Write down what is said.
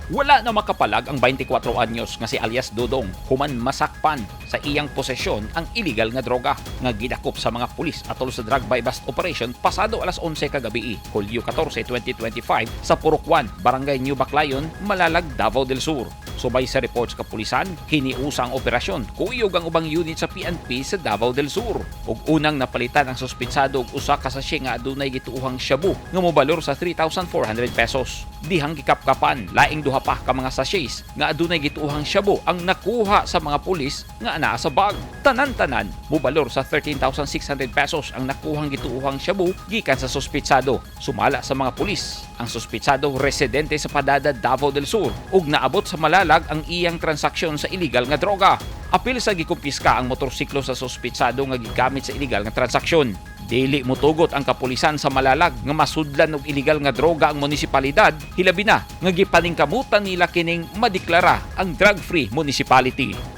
Wala na makapalag ang 24 anyos nga si alias Dodong human masakpan sa iyang posesyon ang illegal nga droga nga gidakop sa mga pulis atol sa drug buy bust operation pasado alas 11 kagabii, Hulyo 14, 2025 sa Purok 1, Barangay New Baclayon, Malalag, Davao del Sur. Subay sa reports kapulisan, hiniusa ang operasyon kuyog ang ubang unit sa PNP sa Davao del Sur. Ug unang napalitan ang suspitsado og usa ka sachet nga adunay gituuhang shabu nga mobalor sa 3,400 pesos. Dihang gikapkapan, laing duha pa ka mga sachets nga adunay gituuhang shabu ang nakuha sa mga pulis nga anaa sa bag. Tanan-tanan mobalor sa 13,600 pesos ang nakuhang gituuhang shabu gikan sa suspitsado. Sumala sa mga pulis ang suspitsado residente sa Padada, Davao del Sur ug naabot sa Malalag ang iyang transaksyon sa illegal nga droga. Apil sa gikumpiska ang motorsiklo sa suspitsado nga gigamit sa illegal nga transaksyon. Dili motugot ang kapulisan sa Malalag nga masudlan og illegal nga droga ang munisipalidad, hilabi na nga gipaningkamutan nila kining madeklara ang Drug-free Municipality.